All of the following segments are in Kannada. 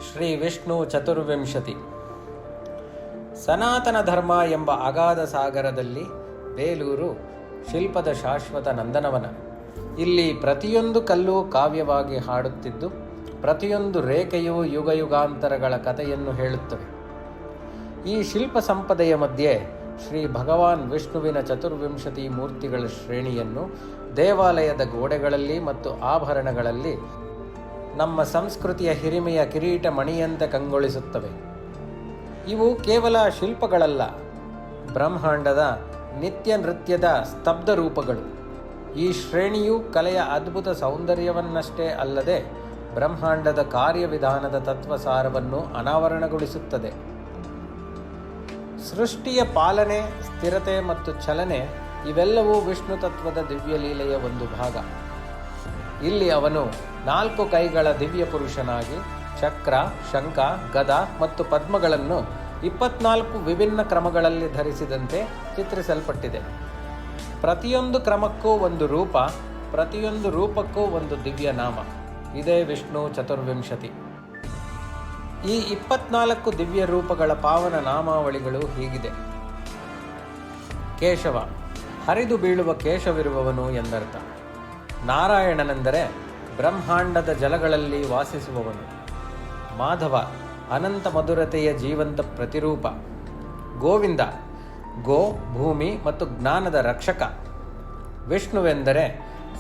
ಶ್ರೀ ವಿಷ್ಣು ಚತುರ್ವಿಂಶತಿ. ಸನಾತನ ಧರ್ಮ ಎಂಬ ಅಗಾಧ ಸಾಗರದಲ್ಲಿ ಬೇಲೂರು ಶಿಲ್ಪದ ಶಾಶ್ವತ ನಂದನವನ. ಇಲ್ಲಿ ಪ್ರತಿಯೊಂದು ಕಲ್ಲು ಕಾವ್ಯವಾಗಿ ಹಾಡುತ್ತಿದ್ದು, ಪ್ರತಿಯೊಂದು ರೇಖೆಯೂ ಯುಗಯುಗಾಂತರಗಳ ಕಥೆಯನ್ನು ಹೇಳುತ್ತವೆ. ಈ ಶಿಲ್ಪ ಸಂಪದೆಯ ಮಧ್ಯೆ ಶ್ರೀ ಭಗವಾನ್ ವಿಷ್ಣುವಿನ ಚತುರ್ವಿಂಶತಿ ಮೂರ್ತಿಗಳ ಶ್ರೇಣಿಯನ್ನು ದೇವಾಲಯದ ಗೋಡೆಗಳಲ್ಲಿ ಮತ್ತು ಆಭರಣಗಳಲ್ಲಿ ನಮ್ಮ ಸಂಸ್ಕೃತಿಯ ಹಿರಿಮೆಯ ಕಿರೀಟ ಮಣಿಯಂತೆ ಕಂಗೊಳಿಸುತ್ತವೆ. ಇವು ಕೇವಲ ಶಿಲ್ಪಗಳಲ್ಲ, ಬ್ರಹ್ಮಾಂಡದ ನಿತ್ಯ ನೃತ್ಯದ ಸ್ತಬ್ಧ ರೂಪಗಳು. ಈ ಶ್ರೇಣಿಯು ಕಲೆಯ ಅದ್ಭುತ ಸೌಂದರ್ಯವನ್ನಷ್ಟೇ ಅಲ್ಲದೆ ಬ್ರಹ್ಮಾಂಡದ ಕಾರ್ಯವಿಧಾನದ ತತ್ವಸಾರವನ್ನು ಅನಾವರಣಗೊಳಿಸುತ್ತದೆ. ಸೃಷ್ಟಿಯ ಪಾಲನೆ, ಸ್ಥಿರತೆ ಮತ್ತು ಚಲನೆ ಇವೆಲ್ಲವೂ ವಿಷ್ಣು ತತ್ವದ ದಿವ್ಯಲೀಲೆಯ ಒಂದು ಭಾಗ. ಇಲ್ಲಿ ಅವನು 4 ಕೈಗಳ ದಿವ್ಯ ಪುರುಷನಾಗಿ ಚಕ್ರ, ಶಂಖ, ಗದ ಮತ್ತು ಪದ್ಮಗಳನ್ನು 24 ವಿಭಿನ್ನ ಕ್ರಮಗಳಲ್ಲಿ ಧರಿಸಿದಂತೆ ಚಿತ್ರಿಸಲ್ಪಟ್ಟಿದೆ. ಪ್ರತಿಯೊಂದು ಕ್ರಮಕ್ಕೂ ಒಂದು ರೂಪ, ಪ್ರತಿಯೊಂದು ರೂಪಕ್ಕೂ ಒಂದು ದಿವ್ಯ ನಾಮ. ಇದೇ ವಿಷ್ಣು ಚತುರ್ವಿಂಶತಿ. ಈ 24 ದಿವ್ಯ ರೂಪಗಳ ಪಾವನ ನಾಮಾವಳಿಗಳು ಹೀಗಿದೆ. ಕೇಶವ, ಹರಿದು ಬೀಳುವ ಕೇಶವಿರುವವನು ಎಂದರ್ಥ. ನಾರಾಯಣನೆಂದರೆ ಬ್ರಹ್ಮಾಂಡದ ಜಲಗಳಲ್ಲಿ ವಾಸಿಸುವವನು. ಮಾಧವ, ಅನಂತ ಮಧುರತೆಯ ಜೀವಂತ ಪ್ರತಿರೂಪ. ಗೋವಿಂದ, ಗೋ, ಭೂಮಿ ಮತ್ತು ಜ್ಞಾನದ ರಕ್ಷಕ. ವಿಷ್ಣುವೆಂದರೆ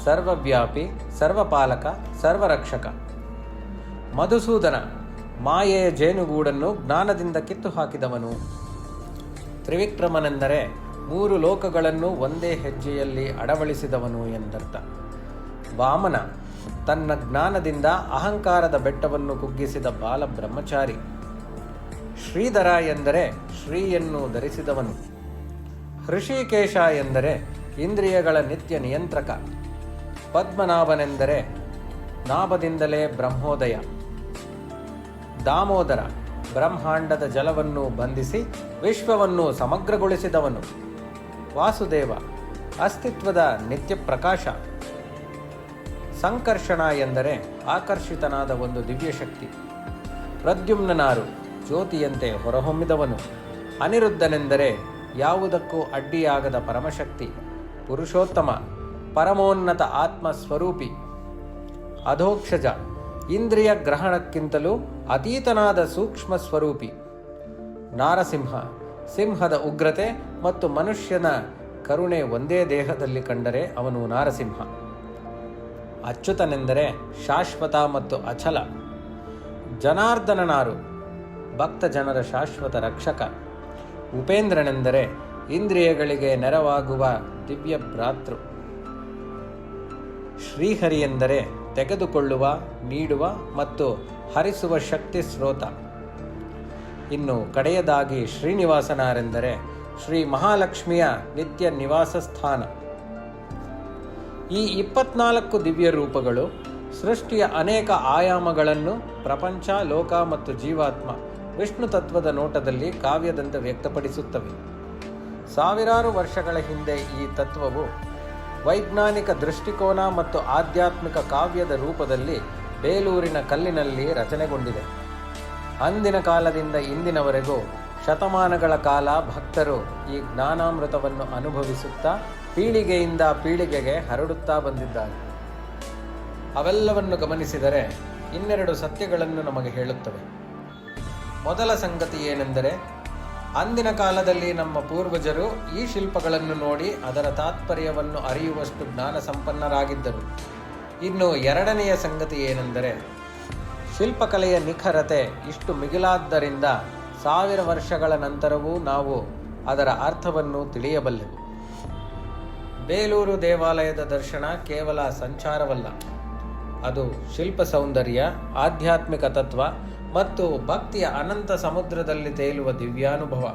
ಸರ್ವವ್ಯಾಪಿ, ಸರ್ವಪಾಲಕ, ಸರ್ವರಕ್ಷಕ. ಮಧುಸೂದನ, ಮಾಯೆಯ ಜೇನುಗೂಡನ್ನು ಜ್ಞಾನದಿಂದ ಕಿತ್ತು ಹಾಕಿದವನು. ತ್ರಿವಿಕ್ರಮನೆಂದರೆ 3 ಲೋಕಗಳನ್ನು ಒಂದೇ ಹೆಜ್ಜೆಯಲ್ಲಿ ಅಡವಳಿಸಿದವನು ಎಂದರ್ಥ. ವಾಮನ, ತನ್ನ ಜ್ಞಾನದಿಂದ ಅಹಂಕಾರದ ಬೆಟ್ಟವನ್ನು ಕುಗ್ಗಿಸಿದ ಬಾಲ ಬ್ರಹ್ಮಚಾರಿ. ಶ್ರೀಧರ ಎಂದರೆ ಶ್ರೀಯನ್ನು ಧರಿಸಿದವನು. ಹೃಷಿಕೇಶ ಎಂದರೆ ಇಂದ್ರಿಯಗಳ ನಿತ್ಯ ನಿಯಂತ್ರಕ. ಪದ್ಮನಾಭನೆಂದರೆ ನಾಭದಿಂದಲೇ ಬ್ರಹ್ಮೋದಯ. ದಾಮೋದರ, ಬ್ರಹ್ಮಾಂಡದ ಜಲವನ್ನು ಬಂಧಿಸಿ ವಿಶ್ವವನ್ನು ಸಮಗ್ರಗೊಳಿಸಿದವನು. ವಾಸುದೇವ, ಅಸ್ತಿತ್ವದ ನಿತ್ಯ ಪ್ರಕಾಶ. ಸಂಕರ್ಷಣ ಎಂದರೆ ಆಕರ್ಷಿತನಾದ ಒಂದು ದಿವ್ಯಶಕ್ತಿ. ಪ್ರದ್ಯುಮ್ನನಾರು, ಜ್ಯೋತಿಯಂತೆ ಹೊರಹೊಮ್ಮಿದವನು. ಅನಿರುದ್ಧನೆಂದರೆ ಯಾವುದಕ್ಕೂ ಅಡ್ಡಿಯಾಗದ ಪರಮಶಕ್ತಿ. ಪುರುಷೋತ್ತಮ, ಪರಮೋನ್ನತ ಆತ್ಮ ಸ್ವರೂಪಿ. ಅಧೋಕ್ಷಜ, ಇಂದ್ರಿಯ ಗ್ರಹಣಕ್ಕಿಂತಲೂ ಅತೀತನಾದ ಸೂಕ್ಷ್ಮ ಸ್ವರೂಪಿ. ನಾರಸಿಂಹ, ಸಿಂಹದ ಉಗ್ರತೆ ಮತ್ತು ಮನುಷ್ಯನ ಕರುಣೆ ಒಂದೇ ದೇಹದಲ್ಲಿ ಕಂಡರೆ ಅವನು ನಾರಸಿಂಹ. ಅಚ್ಯುತನೆಂದರೆ ಶಾಶ್ವತ ಮತ್ತು ಅಚಲ. ಜನಾರ್ದನನಾರು, ಭಕ್ತ ಜನರ ಶಾಶ್ವತ ರಕ್ಷಕ. ಉಪೇಂದ್ರನೆಂದರೆ ಇಂದ್ರಿಯಗಳಿಗೆ ನೆರವಾಗುವ ದಿವ್ಯ ಭ್ರಾತೃ. ಶ್ರೀಹರಿ ಎಂದರೆ ತೆಗೆದುಕೊಳ್ಳುವ, ನೀಡುವ ಮತ್ತು ಹರಿಸುವ ಶಕ್ತಿ ಸ್ರೋತ. ಇನ್ನು ಕಡೆಯದಾಗಿ ಶ್ರೀನಿವಾಸನಾರೆಂದರೆ ಶ್ರೀ ಮಹಾಲಕ್ಷ್ಮಿಯ ನಿತ್ಯ ನಿವಾಸ ಸ್ಥಾನ. ಈ 24 ದಿವ್ಯ ರೂಪಗಳು ಸೃಷ್ಟಿಯ ಅನೇಕ ಆಯಾಮಗಳನ್ನು ಪ್ರಪಂಚ, ಲೋಕ ಮತ್ತು ಜೀವಾತ್ಮ ವಿಷ್ಣು ತತ್ವದ ನೋಟದಲ್ಲಿ ಕಾವ್ಯದಂತೆ ವ್ಯಕ್ತಪಡಿಸುತ್ತವೆ. ಸಾವಿರಾರು ವರ್ಷಗಳ ಹಿಂದೆ ಈ ತತ್ವವು ವೈಜ್ಞಾನಿಕ ದೃಷ್ಟಿಕೋನ ಮತ್ತು ಆಧ್ಯಾತ್ಮಿಕ ಕಾವ್ಯದ ರೂಪದಲ್ಲಿ ಬೇಲೂರಿನ ಕಲ್ಲಿನಲ್ಲಿ ರಚನೆಗೊಂಡಿದೆ. ಅಂದಿನ ಕಾಲದಿಂದ ಇಂದಿನವರೆಗೂ ಶತಮಾನಗಳ ಕಾಲ ಭಕ್ತರು ಈ ಜ್ಞಾನಾಮೃತವನ್ನು ಅನುಭವಿಸುತ್ತಾ ಪೀಳಿಗೆಯಿಂದ ಪೀಳಿಗೆಗೆ ಹರಡುತ್ತಾ ಬಂದಿದ್ದಾರೆ. ಅವೆಲ್ಲವನ್ನು ಗಮನಿಸಿದರೆ 2 ಸತ್ಯಗಳನ್ನು ನಮಗೆ ಹೇಳುತ್ತವೆ. ಮೊದಲ ಸಂಗತಿ ಏನೆಂದರೆ, ಅಂದಿನ ಕಾಲದಲ್ಲಿ ನಮ್ಮ ಪೂರ್ವಜರು ಈ ಶಿಲ್ಪಗಳನ್ನು ನೋಡಿ ಅದರ ತಾತ್ಪರ್ಯವನ್ನು ಅರಿಯುವಷ್ಟು ಜ್ಞಾನ ಸಂಪನ್ನರಾಗಿದ್ದರು. ಇನ್ನು 2ನೆಯ ಸಂಗತಿ ಏನೆಂದರೆ, ಶಿಲ್ಪಕಲೆಯ ನಿಖರತೆ ಇಷ್ಟು ಮಿಗಿಲಾದ್ದರಿಂದ 1000 ವರ್ಷಗಳ ನಂತರವೂ ನಾವು ಅದರ ಅರ್ಥವನ್ನು ತಿಳಿಯಬಲ್ಲೆವು. ಬೇಲೂರು ದೇವಾಲಯದ ದರ್ಶನ ಕೇವಲ ಸಂಚಾರವಲ್ಲ, ಅದು ಶಿಲ್ಪ ಸೌಂದರ್ಯ, ಆಧ್ಯಾತ್ಮಿಕ ತತ್ವ ಮತ್ತು ಭಕ್ತಿಯ ಅನಂತ ಸಮುದ್ರದಲ್ಲಿ ತೇಲುವ ದಿವ್ಯಾನುಭವ.